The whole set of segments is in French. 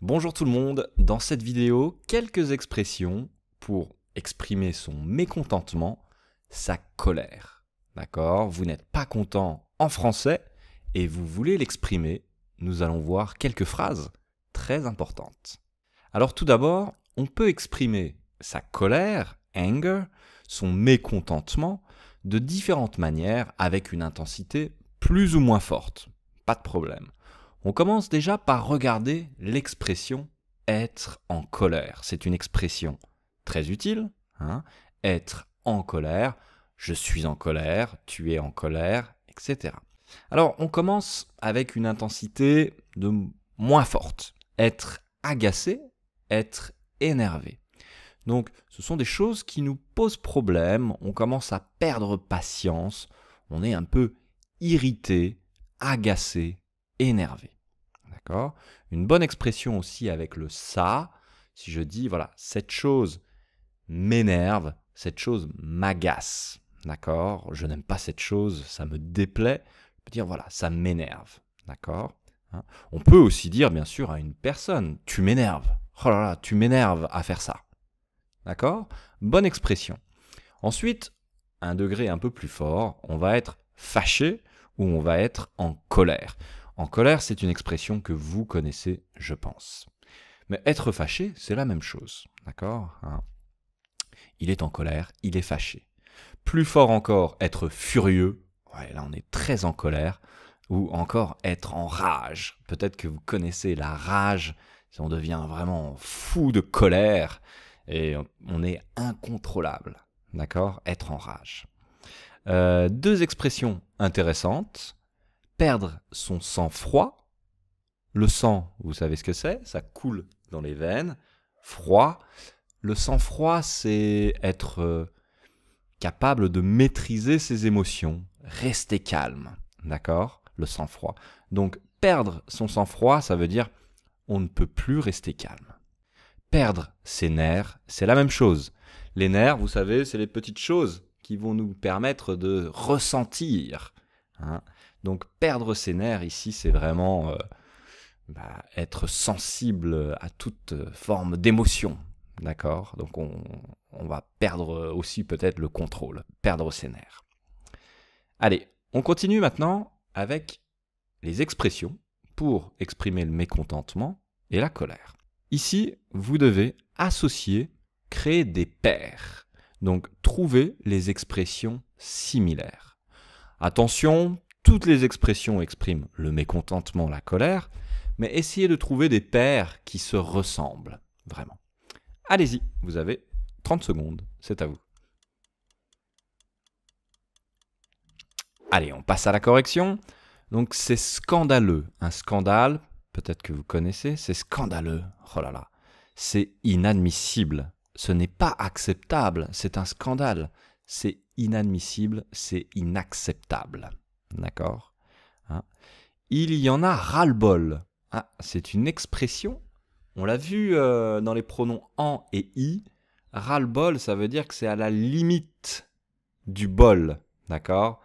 Bonjour tout le monde, dans cette vidéo, quelques expressions pour exprimer son mécontentement, sa colère. D'accord? Vous n'êtes pas content en français et vous voulez l'exprimer. Nous allons voir quelques phrases très importantes. Alors tout d'abord, on peut exprimer sa colère, anger, son mécontentement, de différentes manières avec une intensité plus ou moins forte. Pas de problème. On commence déjà par regarder l'expression être en colère. C'est une expression très utile. Être en colère, je suis en colère, tu es en colère, etc. Alors on commence avec une intensité de moins forte. Être agacé, être énervé. Donc ce sont des choses qui nous posent problème, on commence à perdre patience, on est un peu irrité, agacé, énervé. D'accord ? Une bonne expression aussi avec le ça, si je dis voilà, cette chose m'énerve, cette chose m'agace. D'accord ? Je n'aime pas cette chose, ça me déplaît. Je peux dire voilà, ça m'énerve. D'accord ? On peut aussi dire bien sûr à une personne, tu m'énerves. Oh là là, tu m'énerves à faire ça. D'accord ? Bonne expression. Ensuite, un degré un peu plus fort, on va être fâché ou on va être en colère. En colère, c'est une expression que vous connaissez, je pense. Mais être fâché, c'est la même chose. D'accord ? Il est en colère, il est fâché. Plus fort encore, être furieux. Ouais, là, on est très en colère. Ou encore être en rage. Peut-être que vous connaissez la rage. Si on devient vraiment fou de colère et on est incontrôlable. D'accord ? Être en rage. Deux expressions intéressantes. Perdre son sang-froid. Le sang, vous savez ce que c'est, ça coule dans les veines. Froid. Le sang-froid, c'est être capable de maîtriser ses émotions. Rester calme. D'accord ? Le sang-froid. Donc, perdre son sang-froid, ça veut dire on ne peut plus rester calme. Perdre ses nerfs, c'est la même chose. Les nerfs, vous savez, c'est les petites choses qui vont nous permettre de ressentir. Donc perdre ses nerfs ici, c'est vraiment être sensible à toute forme d'émotion. D'accord ? Donc on va perdre aussi peut-être le contrôle, perdre ses nerfs. Allez, on continue maintenant avec les expressions pour exprimer le mécontentement et la colère. Ici, vous devez associer, créer des paires. Donc, trouver les expressions similaires. Attention, toutes les expressions expriment le mécontentement, la colère, mais essayez de trouver des paires qui se ressemblent, vraiment. Allez-y, vous avez 30 secondes, c'est à vous. Allez, on passe à la correction. Donc, c'est scandaleux. Un scandale, peut-être que vous connaissez, c'est scandaleux. Oh là là, c'est inadmissible. Ce n'est pas acceptable, c'est un scandale. C'est inadmissible, c'est inacceptable. D'accord ? Il y en a ras-le-bol. C'est une expression. On l'a vu dans les pronoms en et i. Ras-le-bol, ça veut dire que c'est à la limite du bol. D'accord ?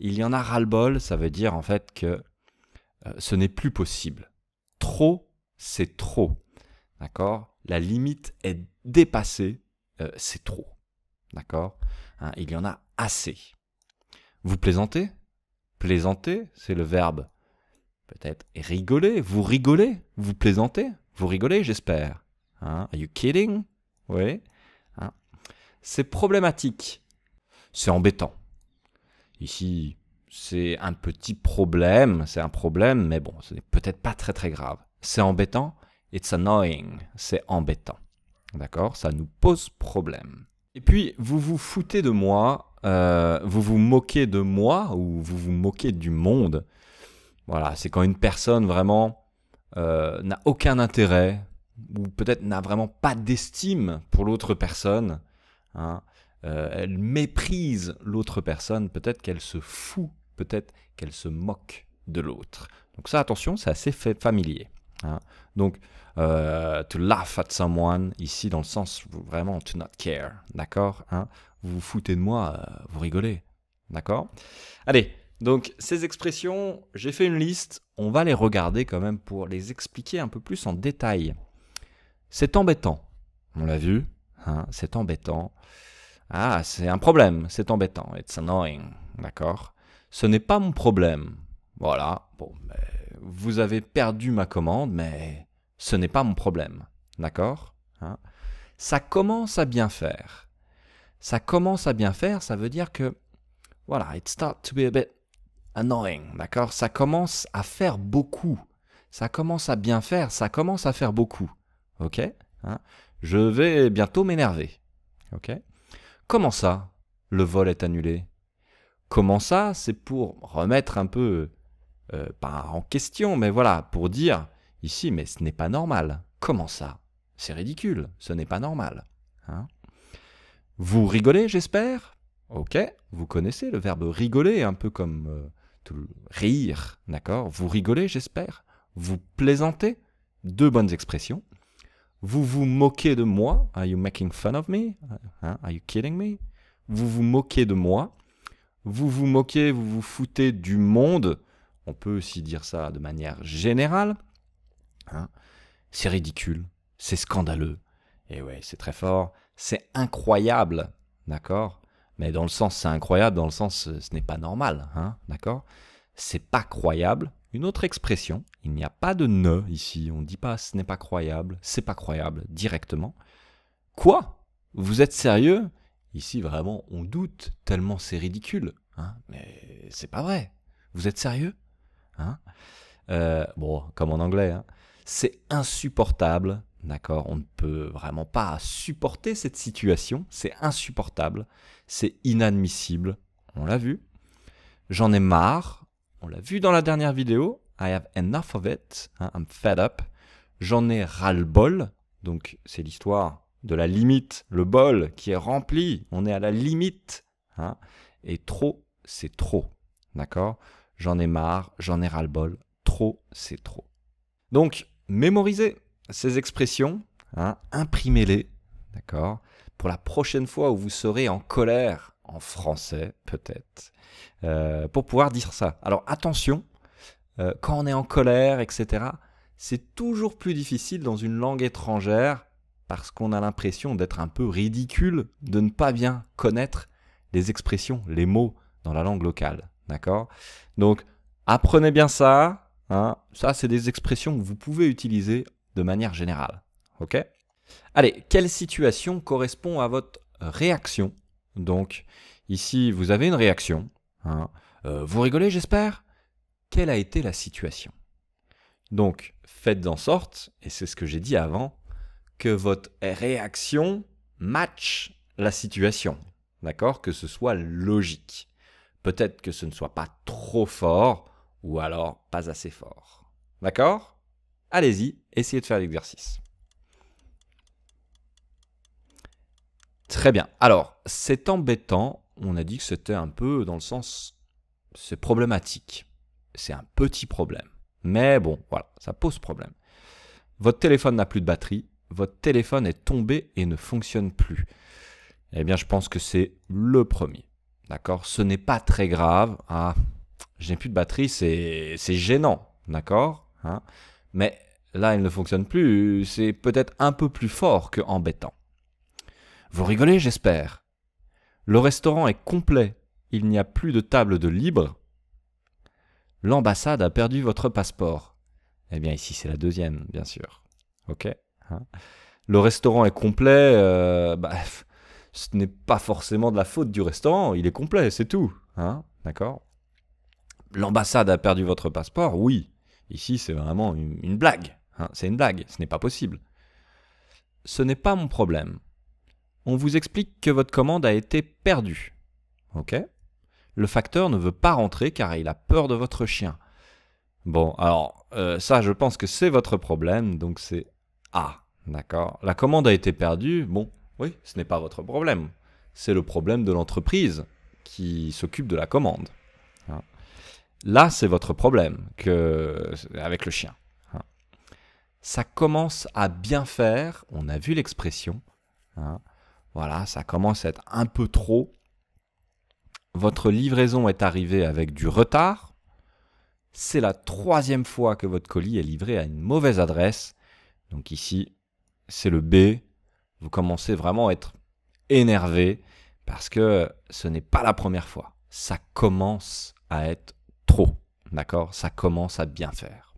Il y en a ras-le-bol, ça veut dire en fait que ce n'est plus possible. Trop, c'est trop. D'accord ? La limite est dépassée, c'est trop. D'accord ? Il y en a assez. Vous plaisantez ? Plaisanter, c'est le verbe peut-être rigoler. Vous rigolez ? Vous plaisantez ? Vous rigolez, j'espère. Are you kidding ? Oui. C'est problématique. C'est embêtant. Ici, c'est un petit problème, c'est un problème, mais bon, ce n'est peut-être pas très très grave. C'est embêtant, it's annoying, c'est embêtant. D'accord ? Ça nous pose problème. Et puis, vous vous foutez de moi, vous vous moquez de moi, ou vous vous moquez du monde. Voilà, c'est quand une personne vraiment n'a aucun intérêt, ou peut-être n'a vraiment pas d'estime pour l'autre personne. Elle méprise l'autre personne, peut-être qu'elle se fout, peut-être qu'elle se moque de l'autre. Donc ça, attention, c'est assez familier. Donc, to laugh at someone, ici dans le sens vraiment to not care, d'accord ? Vous vous foutez de moi, vous rigolez, d'accord ? Allez, Donc, ces expressions, j'ai fait une liste. On va les regarder quand même pour les expliquer un peu plus en détail. C'est embêtant. On l'a vu, hein, c'est embêtant. Ah, c'est un problème, c'est embêtant. It's annoying, d'accord? Ce n'est pas mon problème. Voilà, bon, vous avez perdu ma commande, mais ce n'est pas mon problème, d'accord? Hein? Ça commence à bien faire. Ça commence à bien faire, ça veut dire que, voilà, it starts to be a bit annoying, d'accord? Ça commence à faire beaucoup. Ça commence à bien faire, ça commence à faire beaucoup, ok? Hein? Je vais bientôt m'énerver, ok? Comment ça, le vol est annulé? Comment ça, c'est pour remettre un peu, pas en question, mais voilà, pour dire, ici, mais ce n'est pas normal. Comment ça? C'est ridicule, ce n'est pas normal. Hein? Vous rigolez, j'espère? Ok, vous connaissez le verbe rigoler, un peu comme rire, d'accord? Vous rigolez, j'espère? Vous plaisantez? Deux bonnes expressions. Vous vous moquez de moi? Are you making fun of me? Hein? Are you kidding me? Vous vous moquez de moi? Vous vous moquez, vous vous foutez du monde. On peut aussi dire ça de manière générale. Hein? C'est ridicule, c'est scandaleux. Et ouais, c'est très fort. C'est incroyable, d'accord? Mais dans le sens, c'est incroyable, dans le sens, ce n'est pas normal, hein, d'accord? C'est pas croyable. Une autre expression, il n'y a pas de ne ici, on ne dit pas ce n'est pas croyable, c'est pas croyable directement. Quoi? Vous êtes sérieux? Ici, vraiment, on doute, tellement c'est ridicule. Hein? Mais c'est pas vrai. Vous êtes sérieux? Hein? Bon, comme en anglais, hein? C'est insupportable, d'accord? On ne peut vraiment pas supporter cette situation. C'est insupportable. C'est inadmissible. On l'a vu. J'en ai marre. On l'a vu dans la dernière vidéo. I have enough of it. Hein? I'm fed up. J'en ai ras-le-bol. Donc, c'est l'histoire de la limite. Le bol qui est rempli. On est à la limite. Hein? Et trop, c'est trop. D'accord? J'en ai marre. J'en ai ras-le-bol. Trop, c'est trop. Donc, mémorisez ces expressions, hein, imprimez-les, d'accord, pour la prochaine fois où vous serez en colère, en français peut-être, pour pouvoir dire ça. Alors attention, quand on est en colère, etc., c'est toujours plus difficile dans une langue étrangère parce qu'on a l'impression d'être un peu ridicule, de ne pas bien connaître les expressions, les mots dans la langue locale, d'accord? Donc, apprenez bien ça. Hein, ça, c'est des expressions que vous pouvez utiliser de manière générale. Ok? Allez, quelle situation correspond à votre réaction? Donc, ici, vous avez une réaction. Hein, vous rigolez, j'espère? Quelle a été la situation? Donc, faites en sorte, et c'est ce que j'ai dit avant, que votre réaction matche la situation. D'accord? Que ce soit logique. Peut-être que ce ne soit pas trop fort, ou alors pas assez fort. D'accord? Allez-y, essayez de faire l'exercice. Très bien. Alors, c'est embêtant. On a dit que c'était un peu dans le sens, c'est problématique. C'est un petit problème. Mais bon, voilà, ça pose problème. Votre téléphone n'a plus de batterie. Votre téléphone est tombé et ne fonctionne plus. Eh bien, je pense que c'est le premier. D'accord? Ce n'est pas très grave. Ah, je n'ai plus de batterie, c'est gênant, d'accord? Hein? Mais là, il ne fonctionne plus, c'est peut-être un peu plus fort que embêtant. Vous rigolez, j'espère. Le restaurant est complet, il n'y a plus de table de libre. L'ambassade a perdu votre passeport. Eh bien, ici, c'est la deuxième, bien sûr. Ok? Hein? Le restaurant est complet, ce n'est pas forcément de la faute du restaurant, il est complet, c'est tout. Hein? D'accord? L'ambassade a perdu votre passeport, oui. Ici, c'est vraiment une blague. Hein, c'est une blague, ce n'est pas possible. Ce n'est pas mon problème. On vous explique que votre commande a été perdue. Ok? Le facteur ne veut pas rentrer car il a peur de votre chien. Bon, alors, ça, je pense que c'est votre problème, donc c'est A. D'accord? La commande a été perdue, bon, oui, ce n'est pas votre problème. C'est le problème de l'entreprise qui s'occupe de la commande. Hein? Là, c'est votre problème avec le chien. Hein. Ça commence à bien faire, on a vu l'expression. Hein. Voilà, ça commence à être un peu trop. votre livraison est arrivée avec du retard. C'est la 3e fois que votre colis est livré à une mauvaise adresse. Donc ici, c'est le B. Vous commencez vraiment à être énervé parce que ce n'est pas la première fois. Ça commence à être trop. D'accord? Ça commence à bien faire.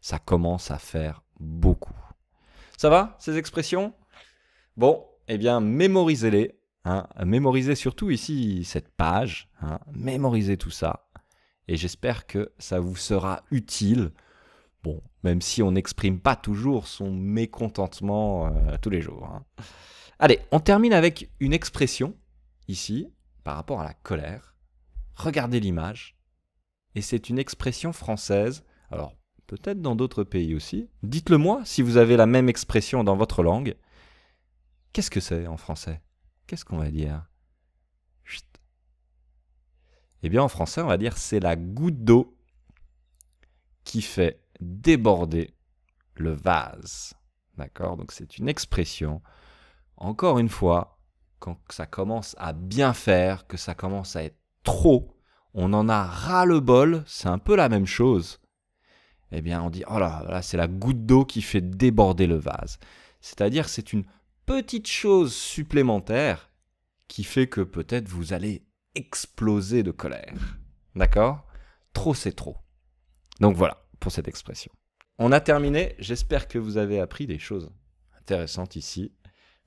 Ça commence à faire beaucoup. Ça va, ces expressions? Bon, eh bien, mémorisez-les. Mémorisez surtout ici cette page. Mémorisez tout ça. Et j'espère que ça vous sera utile. Bon, même si on n'exprime pas toujours son mécontentement tous les jours. Allez, on termine avec une expression, ici, par rapport à la colère. Regardez l'image. Et c'est une expression française. Alors, peut-être dans d'autres pays aussi. Dites-le moi si vous avez la même expression dans votre langue. Qu'est-ce que c'est en français? Qu'est-ce qu'on va dire? Chut. Eh bien, en français, on va dire c'est la goutte d'eau qui fait déborder le vase. D'accord? Donc, c'est une expression. Encore une fois, quand ça commence à bien faire, que ça commence à être trop, on en a ras-le-bol, c'est un peu la même chose. Eh bien, on dit, oh là, c'est la goutte d'eau qui fait déborder le vase. C'est-à-dire, c'est une petite chose supplémentaire qui fait que peut-être vous allez exploser de colère. D'accord? Trop, c'est trop. Donc voilà, pour cette expression. On a terminé, j'espère que vous avez appris des choses intéressantes ici.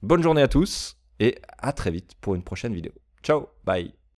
Bonne journée à tous et à très vite pour une prochaine vidéo. Ciao, bye.